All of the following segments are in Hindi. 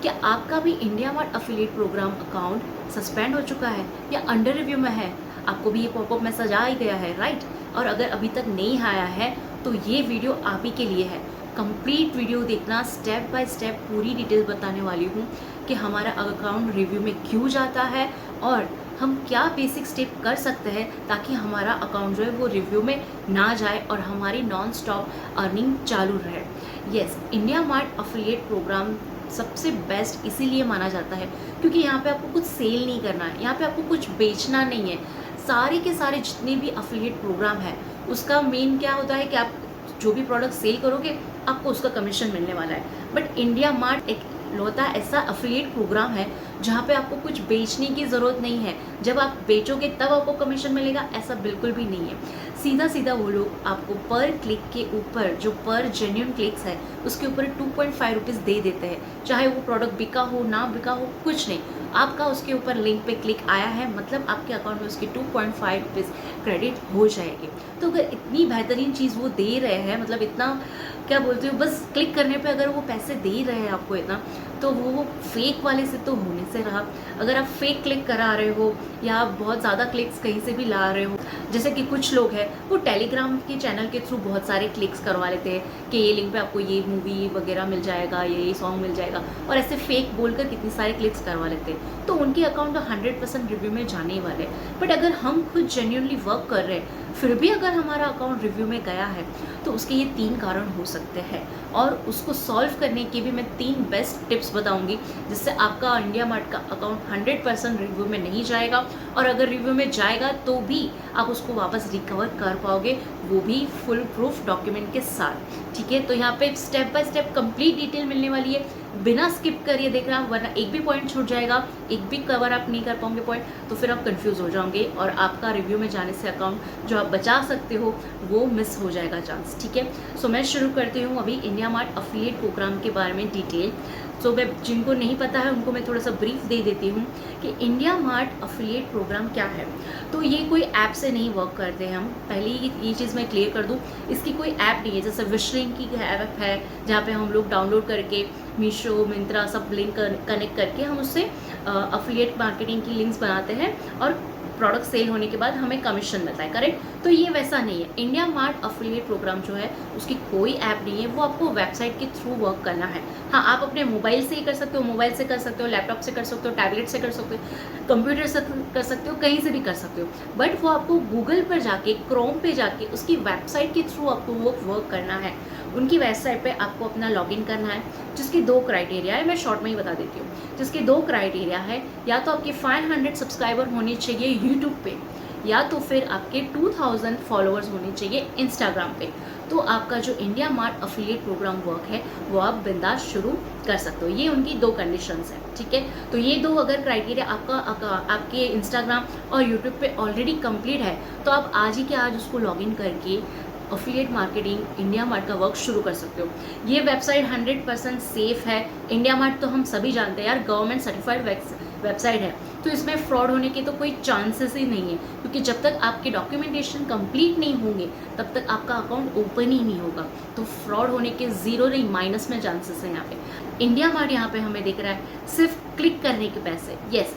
क्या आपका भी India mart affiliate programme account suspend हो चुका है या अंडर रिव्यू में है? आपको भी ये पॉपअप मैसेज आ ही गया है, राइट? और अगर अभी तक नहीं आया है तो ये वीडियो आप ही के लिए है। कंप्लीट वीडियो देखना, स्टेप बाय स्टेप पूरी डिटेल बताने वाली हूँ कि हमारा अकाउंट रिव्यू में क्यों जाता है और हम क्या बेसिक स्टेप कर सकते हैं ताकि हमारा अकाउंट जो है वो रिव्यू में ना जाए और हमारी नॉन स्टॉप अर्निंग चालू रहे। Yes, India mart affiliate programme सबसे बेस्ट इसीलिए माना जाता है क्योंकि यहाँ पे आपको कुछ सेल नहीं करना है, यहाँ पे आपको कुछ बेचना नहीं है। सारे के सारे जितने भी अफिलिएट प्रोग्राम है उसका मेन क्या होता है कि आप जो भी प्रोडक्ट सेल करोगे आपको उसका कमीशन मिलने वाला है। बट इंडिया मार्ट एक लौता ऐसा अफिलिएट प्रोग्राम है जहाँ पे आपको कुछ बेचने की ज़रूरत नहीं है। जब आप बेचोगे तब आपको कमीशन मिलेगा, ऐसा बिल्कुल भी नहीं है। सीधा सीधा वो लोग आपको पर क्लिक के ऊपर जो पर जेन्युइन क्लिक्स है उसके ऊपर 2.5 रुपीज़ दे देते हैं। चाहे वो प्रोडक्ट बिका हो ना बिका हो, कुछ नहीं, आपका उसके ऊपर लिंक पे क्लिक आया है मतलब आपके अकाउंट में उसकी 2.5 रुपीज़ क्रेडिट हो जाएगी। तो अगर इतनी बेहतरीन चीज़ वो दे रहे हैं, मतलब इतना क्या बोलते हो, बस क्लिक करने पे अगर वो पैसे दे रहे हैं आपको इतना, तो वो फेक वाले से तो होने से रहा। अगर आप फेक क्लिक करा रहे हो या आप बहुत ज़्यादा क्लिक्स कहीं से भी ला रहे हो, जैसे कि कुछ लोग हैं वो टेलीग्राम के चैनल के थ्रू बहुत सारे क्लिक्स करवा लेते हैं कि ये लिंक पे आपको ये मूवी वगैरह मिल जाएगा, ये सॉन्ग मिल जाएगा, और ऐसे फेक बोलकर कितने सारे क्लिक्स करवा लेते हैं, तो उनके अकाउंट तो 100% रिव्यू में जाने ही वाले। बट अगर हम खुद जेन्युइनली वर्क कर रहे हैं फिर भी अगर हमारा अकाउंट रिव्यू में गया है तो उसके ये 3 कारण हो सकते हैं और उसको सॉल्व करने की भी मैं 3 बेस्ट टिप्स बताऊंगी जिससे आपका इंडिया मार्ट का अकाउंट 100% रिव्यू में नहीं जाएगा, और अगर रिव्यू में जाएगा तो भी आप उसको वापस रिकवर कर पाओगे, वो भी फुल प्रूफ डॉक्यूमेंट के साथ। ठीक है, तो यहाँ पे step by step complete detail मिलने वाली है, बिना स्किप करिए देखना, वरना एक भी पॉइंट छूट जाएगा, एक भी कवर आप नहीं कर पाओगे पॉइंट, तो फिर आप कंफ्यूज हो जाओगे और आपका रिव्यू में जाने से अकाउंट जो आप बचा सकते हो वो मिस हो जाएगा चांस। ठीक है, सो मैं शुरू करती हूँ अभी इंडिया मार्ट अफिलिएट प्रोग्राम के बारे में डिटेल। सो मैं जिनको नहीं पता है उनको मैं थोड़ा सा ब्रीफ दे देती हूँ कि इंडिया मार्ट अफिलिएट प्रोग्राम क्या है। तो ये कोई ऐप से नहीं वर्क करते हैं हम, पहले ये चीज़ मैं क्लियर कर दूँ, इसकी कोई ऐप नहीं है। जैसे विशलिंक की ऐप है जहाँ पे हम लोग डाउनलोड करके मीशो, मिंत्रा सब लिंक कनेक्ट करके हम उससे अफिलिएट मार्केटिंग की लिंक्स बनाते हैं और प्रोडक्ट सेल होने के बाद हमें कमीशन मिलता है, करेक्ट? तो ये वैसा नहीं है। इंडिया मार्ट अफिलिएट प्रोग्राम जो है उसकी कोई ऐप नहीं है, वो आपको वेबसाइट के थ्रू वर्क करना है। हाँ, आप अपने मोबाइल से ही कर सकते हो, मोबाइल से कर सकते हो, लैपटॉप से कर सकते हो, टैबलेट से कर सकते हो, कंप्यूटर से कर सकते हो, कहीं से भी कर सकते हो, बट वो आपको गूगल पर जाके, क्रोम पे जाके उसकी वेबसाइट के थ्रू आपको वो वर्क करना है। उनकी वेबसाइट पे आपको अपना लॉगिन करना है, जिसकी 2 क्राइटेरिया है, मैं शॉर्ट में ही बता देती हूँ। जिसके 2 क्राइटेरिया है, या तो आपके 500 सब्सक्राइबर होने चाहिए यूट्यूब पे, या तो फिर आपके 2000 फॉलोअर्स होने चाहिए इंस्टाग्राम पे। तो आपका जो India mart affiliate programme work है वो आप बिंदास शुरू कर सकते हो। ये उनकी 2 कंडीशंस हैं। ठीक है, तो ये 2 अगर क्राइटेरिया आपके इंस्टाग्राम और यूट्यूब पे ऑलरेडी कंप्लीट है तो आप आज ही के आज उसको लॉगिन करके अफिलिएट मार्केटिंग इंडिया मार्ट का वर्क शुरू कर सकते हो। ये वेबसाइट 100% सेफ है। इंडिया मार्ट तो हम सभी जानते हैं यार, गवर्नमेंट सर्टिफाइड वेबसाइट है, तो इसमें फ्रॉड होने के तो कोई चांसेस ही नहीं है, क्योंकि जब तक आपके डॉक्यूमेंटेशन कंप्लीट नहीं होंगे तब तक आपका अकाउंट ओपन ही नहीं होगा। तो फ्रॉड होने के 0 नहीं, माइनस में चांसेस हैं यहाँ पे। इंडिया मार्ट यहाँ पे हमें दिख रहा है सिर्फ क्लिक करने के पैसे, यस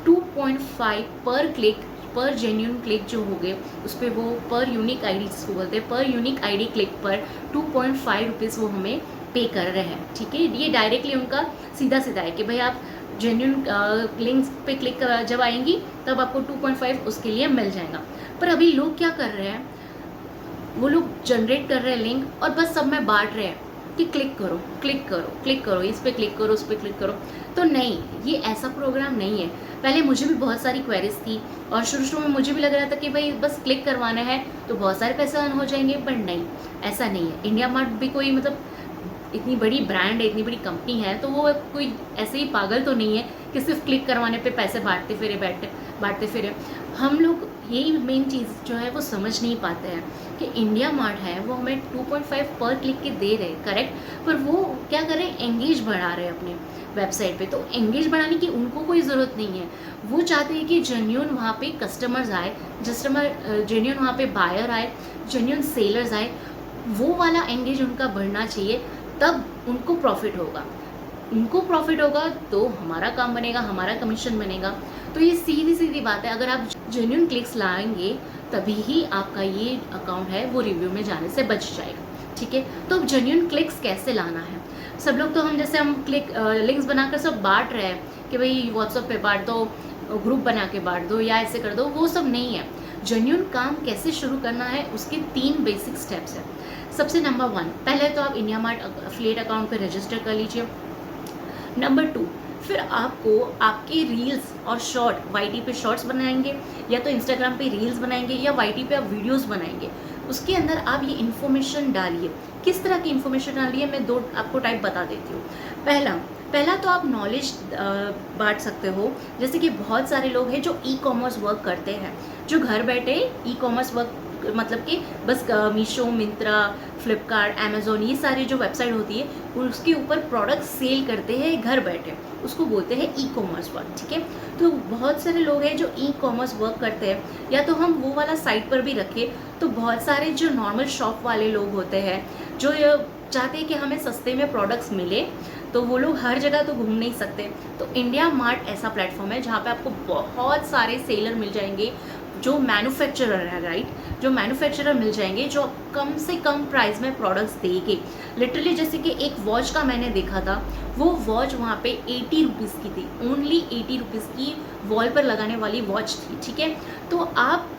2.5 पर क्लिक, पर जेन्यून क्लिक जो हो गए उस पर वो पर यूनिक आईडी जिसको बोलते हैं, पर यूनिक आईडी क्लिक पर 2.5 रुपीज़ वो हमें पे कर रहे हैं। ठीक है, ये डायरेक्टली उनका सीधा सीधा है कि भाई आप जेन्यून लिंक्स पे क्लिक जब आएंगी तब आपको 2.5 उसके लिए मिल जाएगा। पर अभी लोग क्या कर रहे हैं, वो लोग जनरेट कर रहे हैं लिंक और बस सब में बांट रहे हैं कि क्लिक करो क्लिक करो क्लिक करो, इस पर क्लिक करो उस पर क्लिक करो। तो नहीं, ये ऐसा प्रोग्राम नहीं है। पहले मुझे भी बहुत सारी क्वेरीज थी और शुरू में मुझे भी लग रहा था कि भाई बस क्लिक करवाना है तो बहुत सारे पैसे अर्न हो जाएंगे, पर नहीं, ऐसा नहीं है। इंडिया मार्ट भी कोई मतलब इतनी बड़ी ब्रांड है, इतनी बड़ी कंपनी है, तो वो कोई ऐसे ही पागल तो नहीं है कि सिर्फ क्लिक करवाने पे पैसे बांटते फिरे। हम लोग यही मेन चीज़ जो है वो समझ नहीं पाते हैं कि इंडिया मार्ट है वो हमें 2.5 पर क्लिक के दे रहे हैं, करेक्ट, पर वो क्या कर रहे हैं, एंगेज बढ़ा रहे हैं अपने वेबसाइट पे। तो एंगेज बढ़ाने की उनको कोई ज़रूरत नहीं है, वो चाहते हैं कि जेन्यून वहाँ पे कस्टमर्स आए, जेन्यून वहाँ पे बायर आए, जेन्यून सेलर्स आए, वो वाला एंगेज उनका बढ़ना चाहिए, तब उनको प्रॉफिट होगा। उनको प्रॉफिट होगा तो हमारा काम बनेगा, हमारा कमीशन बनेगा। तो ये सीधी सीधी बात है। अगर आप जेन्युइन क्लिक्स लाएंगे तभी ही आपका ये अकाउंट है वो रिव्यू में जाने से बच जाएगा, ठीक है। तो अब जेन्युइन क्लिक्स कैसे लाना है? सब लोग तो हम क्लिक लिंक्स बनाकर सब बांट रहे हैं कि भाई व्हाट्सएप पे बांट दो, ग्रुप बना के बांट दो या ऐसे कर दो, वो सब नहीं है। जेन्युइन काम कैसे शुरू करना है उसके 3 बेसिक स्टेप्स हैं। सबसे नंबर 1, पहले तो आप इंडिया मार्ट एफिलिएट अकाउंट पे रजिस्टर कर लीजिए। नंबर 2, फिर आपको आपके रील्स और शॉर्ट वाईटी पे शॉर्ट्स बनाएंगे या तो इंस्टाग्राम पे रील्स बनाएंगे या वाईटी पे आप वीडियोस बनाएंगे। उसके अंदर आप ये इन्फॉर्मेशन डालिए। किस तरह की इन्फॉर्मेशन डालिए, मैं 2 आपको टाइप बता देती हूँ। पहला तो आप नॉलेज बांट सकते हो। जैसे कि बहुत सारे लोग हैं जो ई कॉमर्स वर्क करते हैं, जो घर बैठे ई कॉमर्स वर्क मतलब कि बस मीशो, मिंत्रा, फ्लिपकार्ट, अमेज़ोन, ये सारी जो वेबसाइट होती है उसके ऊपर प्रोडक्ट सेल करते हैं घर बैठे, उसको बोलते हैं ई कॉमर्स वर्क, ठीक है। तो बहुत सारे लोग हैं जो ई कॉमर्स वर्क करते हैं, या तो हम वो वाला साइट पर भी रखें। तो बहुत सारे जो नॉर्मल शॉप वाले लोग होते हैं जो चाहते हैं कि हमें सस्ते में प्रोडक्ट्स मिले, तो वो लोग हर जगह तो घूम नहीं सकते। तो इंडिया मार्ट ऐसा प्लेटफॉर्म है जहाँ पे आपको बहुत सारे सेलर मिल जाएंगे जो मैन्युफैक्चरर है, राइट, जो मैन्युफैक्चरर मिल जाएंगे जो कम से कम प्राइस में प्रोडक्ट्स देंगे। लिटरली जैसे कि एक वॉच का मैंने देखा था, वो वॉच वहाँ पे 80 रुपीज़ की थी, ओनली 80 रुपीज़ की वॉल पर लगाने वाली वॉच थी, ठीक है। तो आप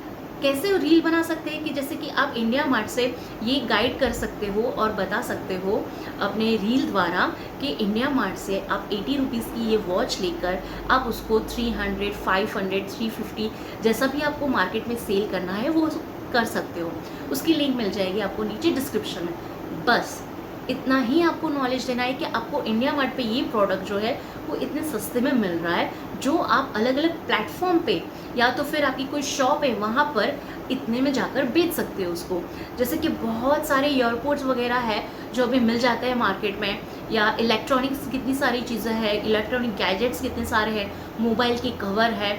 कैसे रील बना सकते हैं कि जैसे कि आप इंडिया मार्ट से ये गाइड कर सकते हो और बता सकते हो अपने रील द्वारा कि इंडिया मार्ट से आप 80 रुपीज़ की ये वॉच लेकर आप उसको 300, 500, 350 जैसा भी आपको मार्केट में सेल करना है वो कर सकते हो। उसकी लिंक मिल जाएगी आपको नीचे डिस्क्रिप्शन में। बस इतना ही आपको नॉलेज देना है कि आपको इंडिया मार्ट पे ये प्रोडक्ट जो है वो इतने सस्ते में मिल रहा है, जो आप अलग अलग प्लेटफॉर्म पे या तो फिर आपकी कोई शॉप है वहाँ पर इतने में जाकर बेच सकते हो उसको। जैसे कि बहुत सारे एयरपोर्ट्स वगैरह है जो अभी मिल जाते हैं मार्केट में, या इलेक्ट्रॉनिक्स कितनी सारी चीज़ें हैं, इलेक्ट्रॉनिक गैजेट्स कितने सारे हैं, मोबाइल की कवर है,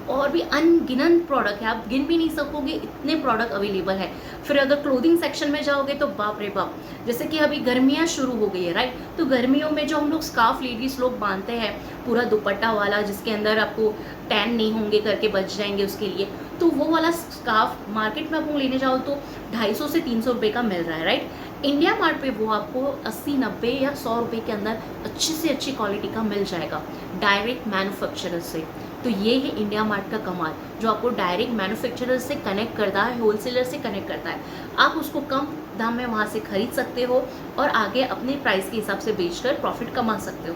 और भी अनगिनत प्रोडक्ट है, आप गिन भी नहीं सकोगे इतने प्रोडक्ट अवेलेबल है। फिर अगर क्लोथिंग सेक्शन में जाओगे तो बाप रे बाप, जैसे कि अभी गर्मियाँ शुरू हो गई है, राइट, तो गर्मियों में जो हम लोग स्कार्फ लेडीज़ लोग बांधते हैं पूरा दुपट्टा वाला, जिसके अंदर आपको टैन नहीं होंगे करके बच जाएंगे उसके लिए, तो वो वाला स्कार्फ मार्केट में आपको लेने जाओ तो 250 से 300 रुपये का मिल रहा है, राइट। इंडिया मार्ट पे वो आपको 80, 90 या 100 रुपये के अंदर अच्छी से अच्छी क्वालिटी का मिल जाएगा डायरेक्ट मैन्युफैक्चरर से। तो ये है इंडिया मार्ट का कमाल, जो आपको डायरेक्ट मैन्युफैक्चरर से कनेक्ट करता है, होलसेलर से कनेक्ट करता है। आप उसको कम दाम में वहाँ से खरीद सकते हो और आगे अपने प्राइस के हिसाब से बेचकर प्रॉफिट कमा सकते हो।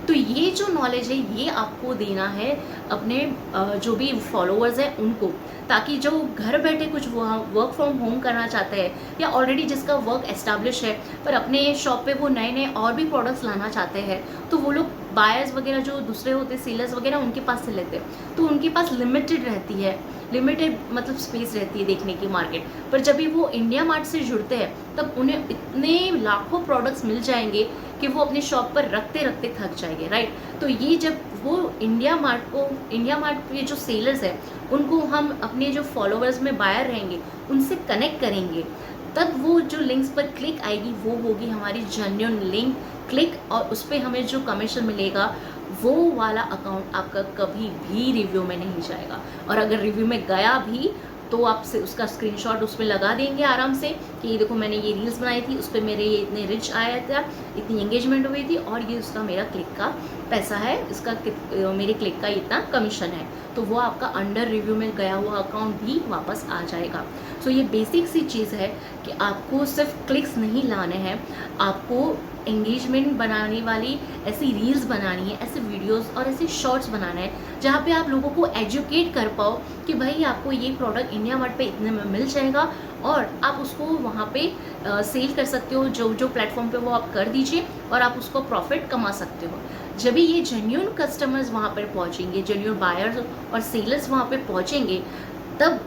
तो ये जो नॉलेज है ये आपको देना है अपने जो भी फॉलोअर्स हैं उनको, ताकि जो घर बैठे कुछ वर्क फ्रॉम होम करना चाहते हैं या ऑलरेडी जिसका वर्क एस्टैब्लिश है पर अपने शॉप पे वो नए नए और भी प्रोडक्ट्स लाना चाहते हैं, तो वो लोग बायर्स वगैरह जो दूसरे होते हैं सेलर्स वगैरह उनके पास से लेते हैं। तो उनके पास लिमिटेड रहती है, लिमिटेड मतलब स्पेस रहती है देखने की मार्केट पर। जब भी वो इंडिया मार्ट से जुड़ते हैं तब उन्हें इतने लाखों प्रोडक्ट्स मिल जाएंगे कि वो अपने शॉप पर रखते रखते थक जाएंगे, राइट। तो ये जब वो इंडिया मार्ट के जो सेलर्स हैं उनको हम अपने जो फॉलोअर्स में बायर रहेंगे उनसे कनेक्ट करेंगे, तब वो जो लिंक्स पर क्लिक आएगी वो होगी हमारी जेन्युइन लिंक क्लिक, और उस पर हमें जो कमीशन मिलेगा वो वाला अकाउंट आपका कभी भी रिव्यू में नहीं जाएगा। और अगर रिव्यू में गया भी तो आपसे उसका स्क्रीनशॉट उसमें लगा देंगे आराम से कि ये देखो मैंने ये रील्स बनाई थी, उस पर मेरे ये इतने रिच आया था, इतनी एंगेजमेंट हुई थी, और ये उसका मेरा क्लिक का पैसा है, इसका मेरे क्लिक का इतना कमीशन है। तो वो आपका अंडर रिव्यू में गया हुआ अकाउंट भी वापस आ जाएगा। सो ये बेसिक सी चीज़ है कि आपको सिर्फ क्लिक्स नहीं लाने हैं, आपको एंगेजमेंट बनाने वाली ऐसी रील्स बनानी है, ऐसे वीडियोस और ऐसे शॉर्ट्स बनाना है जहाँ पे आप लोगों को एजुकेट कर पाओ कि भाई आपको ये प्रोडक्ट इंडिया मार्ट पे इतने में मिल जाएगा और आप उसको वहाँ पे सेल कर सकते हो, जो जो प्लेटफॉर्म पे वो आप कर दीजिए और आप उसको प्रॉफिट कमा सकते हो। जब भी ये जेन्युइन कस्टमर्स वहाँ पर पहुँचेंगे, जेन्युइन बायर्स और सेलर्स वहाँ पर पहुँचेंगे, तब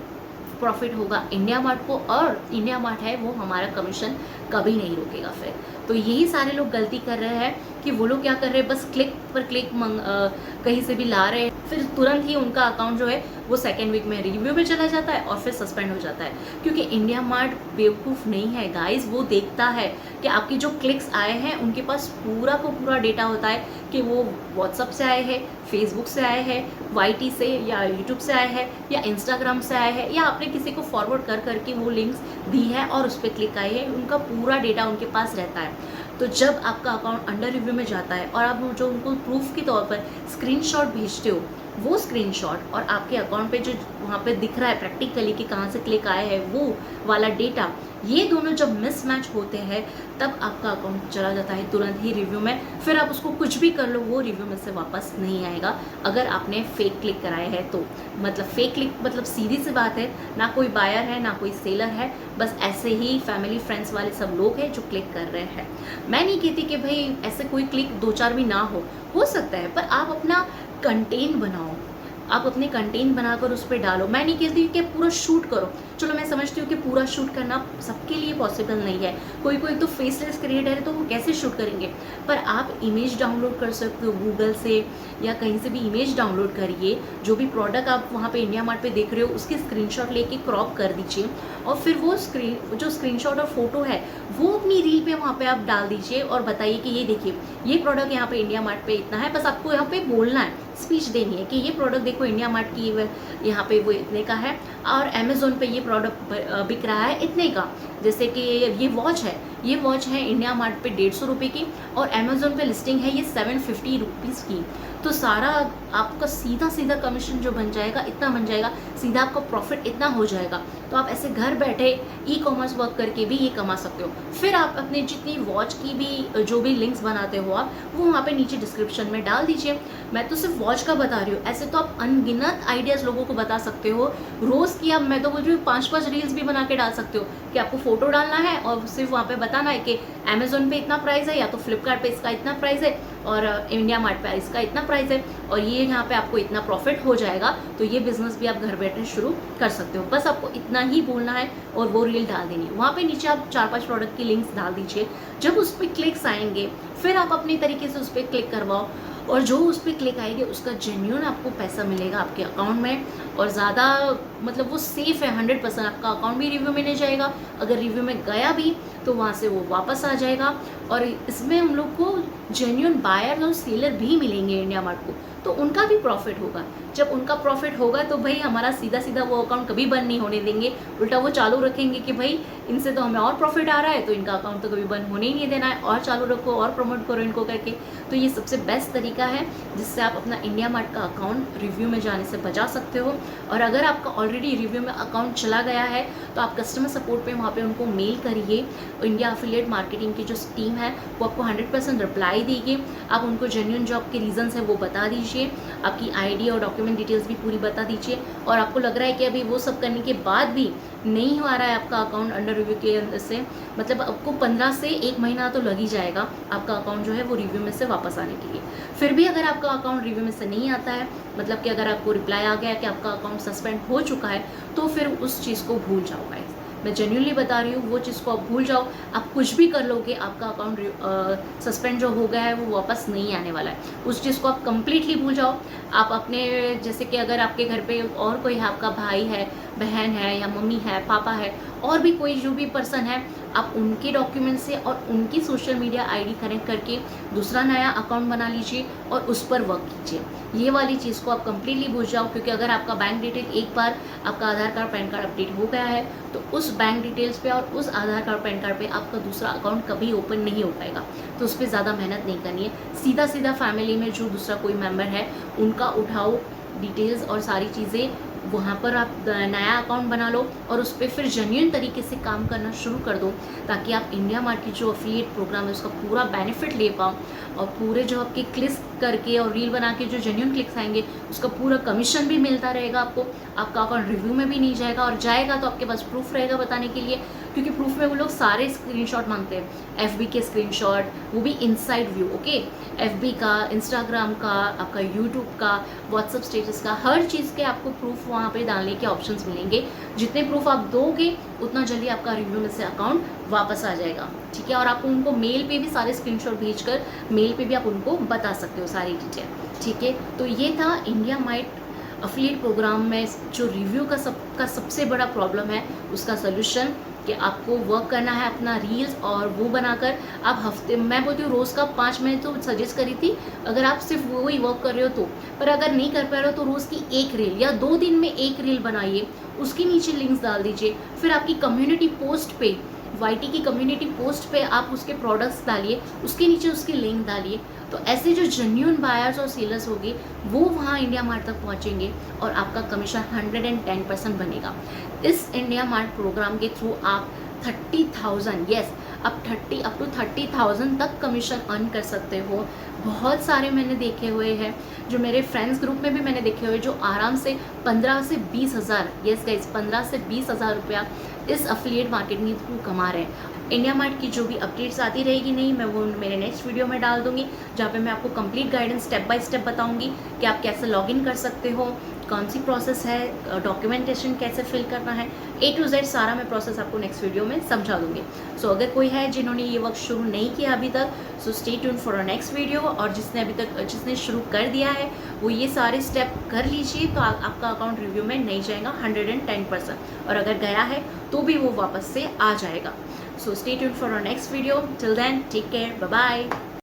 प्रॉफिट होगा इंडिया मार्ट को, और इंडिया मार्ट है वो हमारा कमीशन कभी नहीं रोकेगा फिर। तो यही सारे लोग गलती कर रहे हैं कि वो लोग क्या कर रहे हैं, बस क्लिक पर क्लिक कहीं से भी ला रहे हैं, फिर तुरंत ही उनका अकाउंट जो है वो सेकेंड वीक में रिव्यू में चला जाता है और फिर सस्पेंड हो जाता है। क्योंकि इंडिया मार्ट बेवकूफ़ नहीं है गाइस, वो देखता है कि आपकी जो क्लिक्स आए हैं उनके पास पूरा को पूरा डेटा होता है कि वो व्हाट्सअप से आए हैं, फेसबुक से आए हैं, YT से या यूट्यूब से आए हैं या इंस्टाग्राम से आए हैं, या आपने किसी को फॉरवर्ड कर करके वो लिंक्स दी है और उस पर क्लिक आए हैं, उनका पूरा डेटा उनके पास रहता है। तो जब आपका अकाउंट अंडर रिव्यू में जाता है और आप जो उनको प्रूफ के तौर पर स्क्रीनशॉट भेजते हो, वो स्क्रीनशॉट और आपके अकाउंट पे जो वहाँ पे दिख रहा है प्रैक्टिकली कि कहाँ से क्लिक आया है वो वाला डेटा, ये दोनों जब मिसमैच होते हैं तब आपका अकाउंट चला जाता है तुरंत ही रिव्यू में। फिर आप उसको कुछ भी कर लो, वो रिव्यू में से वापस नहीं आएगा अगर आपने फेक क्लिक कराए हैं तो। मतलब फेक क्लिक मतलब सीधी सी बात है, ना कोई बायर है ना कोई सेलर है, बस ऐसे ही फैमिली फ्रेंड्स वाले सब लोग हैं जो क्लिक कर रहे हैं। मैं नहीं कहती कि भाई ऐसे कोई क्लिक 2-4 भी ना हो सकता है, पर आप अपना कंटेंट बनाओ, आप अपने कंटेंट बनाकर उस पर डालो। मैं नहीं कहती कि पूरा शूट करो, चलो मैं समझती हूँ कि पूरा शूट करना सबके लिए पॉसिबल नहीं है, कोई कोई तो फेसलेस क्रिएटर है तो वो कैसे शूट करेंगे, पर आप इमेज डाउनलोड कर सकते हो गूगल से या कहीं से भी इमेज डाउनलोड करिए, जो भी प्रोडक्ट आप वहाँ पे इंडिया मार्ट पे देख रहे हो उसकी स्क्रीनशॉट लेके क्रॉप कर दीजिए और फिर वो जो स्क्रीनशॉट और फोटो है वो अपनी रील पे वहाँ पे आप डाल दीजिए और बताइए कि ये देखिए ये प्रोडक्ट यहाँ पे इंडिया मार्ट पे इतना है। बस आपको यहाँ पे बोलना है, स्पीच देनी है कि ये प्रोडक्ट देखो इंडिया मार्ट की यहाँ पे वो इतने का है और अमेज़ोन पे ये प्रोडक्ट बिक रहा है इतने का। जैसे कि ये वॉच है इंडिया मार्ट पे 150 रुपये की और अमेज़ोन पे लिस्टिंग है ये 750 रुपीज़ की। तो सारा आपका सीधा कमीशन जो बन जाएगा इतना बन जाएगा, सीधा आपका प्रॉफिट इतना हो जाएगा। तो आप ऐसे घर बैठे ई-कॉमर्स वर्क करके भी ये कमा सकते हो। फिर आप अपने जितनी वॉच की भी जो भी लिंक्स बनाते हो आप वो वहाँ पे नीचे डिस्क्रिप्शन में डाल दीजिए। मैं तो सिर्फ वॉच का बता रही हूँ, ऐसे तो आप अनगिनत आइडियाज़ लोगों को बता सकते हो। रोज़ की आप, मैं तो बोल रही हूँ 5-5 रील्स भी बना के डाल सकते हो कि आपको फ़ोटो डालना है और सिर्फ वहाँ पे बताना है कि अमेज़ोन पे इतना प्राइस है या तो फ्लिपकार्ट पे इसका इतना प्राइस है और इंडिया मार्ट पे इसका इतना प्राइस है और ये यहाँ पे आपको इतना प्रॉफिट हो जाएगा। तो ये बिज़नेस भी आप घर बैठे शुरू कर सकते हो। बस आपको इतना ही बोलना है और वो रील डाल देनी है। वहाँ पे नीचे आप 4-5 प्रोडक्ट की लिंक्स डाल दीजिए। जब उस पर क्लिक्स आएंगे फिर आप अपने तरीके से उस पर क्लिक करवाओ और जो उस पर क्लिक आएगी उसका जेन्युइन आपको पैसा मिलेगा आपके अकाउंट में। और ज़्यादा मतलब वो सेफ़ है 100%। आपका अकाउंट भी रिव्यू में नहीं जाएगा, अगर रिव्यू में गया भी तो वहाँ से वो वापस आ जाएगा। और इसमें हम लोग को जेन्युइन बायर और सेलर भी मिलेंगे इंडिया मार्ट को, तो उनका भी प्रॉफिट होगा। जब उनका प्रॉफिट होगा तो भाई हमारा सीधा वो अकाउंट कभी बंद नहीं होने देंगे, उल्टा वो चालू रखेंगे कि भाई इनसे तो हमें और प्रॉफिट आ रहा है तो इनका अकाउंट तो कभी बंद होने ही नहीं देना है, और चालू रखो और प्रमोट करो इनको करके। तो ये सबसे बेस्ट तरीका है जिससे आप अपना इंडिया मार्ट का अकाउंट रिव्यू में जाने से बचा सकते हो। और अगर आपका ऑलरेडी रिव्यू में अकाउंट चला गया है तो आप कस्टमर सपोर्ट पे वहाँ पे उनको मेल करिए। इंडिया एफिलिएट मार्केटिंग की जो टीम है वो आपको 100% रिप्लाई देगी। आप उनको जेन्युइन जो आपके रीजंस है वो बता दीजिए, आपकी आईडी और डॉक्यूमेंट डिटेल्स भी पूरी बता दीजिए। और आपको लग रहा है कि अभी वो सब करने के बाद भी नहीं आ रहा है आपका अकाउंट अंडर रिव्यू के अंदर से, मतलब आपको 15 से 1 महीना तो लग ही जाएगा आपका अकाउंट जो है वो रिव्यू में से वापस आने के लिए। फिर भी अगर आपका अकाउंट रिव्यू में से नहीं आता है, मतलब कि अगर आपको रिप्लाई आ गया कि आपका अकाउंट सस्पेंड हो चुका है, तो फिर उस चीज़ को भूल जाओ गाइस। मैं जेन्युइनली बता रही हूँ, वो चीज़ को आप भूल जाओ। आप कुछ भी कर लोगे, आपका अकाउंट सस्पेंड जो हो गया है वो वापस नहीं आने वाला है। उस चीज़ को आप कम्प्लीटली भूल जाओ। आप अपने, जैसे कि अगर आपके घर पे और कोई है, आपका भाई है, बहन है या मम्मी है, पापा है, और भी कोई जो भी पर्सन है, आप उनके डॉक्यूमेंट से और उनकी सोशल मीडिया आईडी कनेक्ट करके दूसरा नया अकाउंट बना लीजिए और उस पर वर्क कीजिए। ये वाली चीज़ को आप कम्प्लीटली भूल जाओ, क्योंकि अगर आपका बैंक डिटेल एक बार आपका आधार कार्ड पैन कार्ड अपडेट हो गया है तो उस बैंक डिटेल्स पे और उस आधार कार्ड पैन कार्ड पे आपका दूसरा अकाउंट कभी ओपन नहीं हो पाएगा। तो उस पर ज़्यादा मेहनत नहीं करनी है। सीधा फैमिली में जो दूसरा कोई मेम्बर है उनका उठाओ डिटेल्स और सारी चीज़ें, वहाँ पर आप नया अकाउंट बना लो और उस पर फिर जेन्युइन तरीके से काम करना शुरू कर दो, ताकि आप इंडिया मार्ट की जो एफिलिएट प्रोग्राम है उसका पूरा बेनिफिट ले पाओ और पूरे जो आपके क्लिक्स करके और रील बना के जो जेन्युइन क्लिक्स आएंगे उसका पूरा कमीशन भी मिलता रहेगा आपको। आपका अकाउंट रिव्यू में भी नहीं जाएगा, और जाएगा तो आपके पास प्रूफ रहेगा बताने के लिए, क्योंकि प्रूफ में वो लोग सारे स्क्रीनशॉट मांगते हैं। एफबी के स्क्रीनशॉट, वो भी इनसाइड व्यू, ओके, एफबी का, इंस्टाग्राम का, आपका यूट्यूब का, व्हाट्सएप स्टेटस का, हर चीज़ के आपको प्रूफ वहाँ पे डालने के ऑप्शंस मिलेंगे। जितने प्रूफ आप दोगे उतना जल्दी आपका रिव्यू में से अकाउंट वापस आ जाएगा, ठीक है। और आप उनको मेल पे भी सारे स्क्रीनशॉट भेजकर मेल पे भी आप उनको बता सकते हो सारी डिटेल, ठीक है। तो ये था इंडिया मार्ट अफिलिएट प्रोग्राम में जो रिव्यू का सबसे बड़ा प्रॉब्लम है उसका सोल्यूशन, कि आपको वर्क करना है अपना रील्स और वो बनाकर आप हफ्ते, मैं बोलती हूँ रोज़ का 5 मिनट तो सजेस्ट करी थी अगर आप सिर्फ वही वर्क कर रहे हो तो। पर अगर नहीं कर पा रहे हो तो रोज़ की एक रील या 2 दिन में एक रील बनाइए, उसके नीचे लिंक्स डाल दीजिए। फिर आपकी कम्युनिटी पोस्ट पे, वाईटी की कम्युनिटी पोस्ट पे आप उसके प्रोडक्ट्स डालिए, उसके नीचे उसकी लिंक डालिए। तो ऐसे जो जेन्युइन बायर्स और सेलर्स होंगे वो वहाँ इंडिया मार्ट तक पहुँचेंगे और आपका कमीशन 110% बनेगा। इस इंडिया मार्ट प्रोग्राम के थ्रू आप 30,000, यस, आप अप टू 30,000 तक कमीशन अर्न कर सकते हो। बहुत सारे मैंने देखे हुए हैं, जो मेरे फ्रेंड्स ग्रुप में भी मैंने देखे हुए, जो आराम से 15 से 20,000, यस गाइस, 15 से 20,000 रुपया इस अफिलिएट मार्केटिंग के थ्रू कमा रहे हैं। इंडिया मार्ट की जो भी अपडेट्स आती रहेगी नहीं, मैं वो मेरे नेक्स्ट वीडियो में डाल दूंगी, जहाँ पे मैं आपको complete guidance step by step बताऊंगी कि आप कैसे लॉगिन कर सकते हो, कौन सी प्रोसेस है, डॉक्यूमेंटेशन कैसे फिल करना है, A to Z सारा मैं प्रोसेस आपको नेक्स्ट वीडियो में समझा दूंगी। सो अगर कोई है जिन्होंने ये वर्क शुरू नहीं किया अभी तक, सो stay tune for a next video. और जिसने शुरू कर दिया है वो ये सारे स्टेप कर लीजिए, तो आपका अकाउंट रिव्यू में नहीं जाएगा 110%, और अगर गया है तो भी वो वापस से आ जाएगा। So stay tune for a next video. Till then take care, bye bye.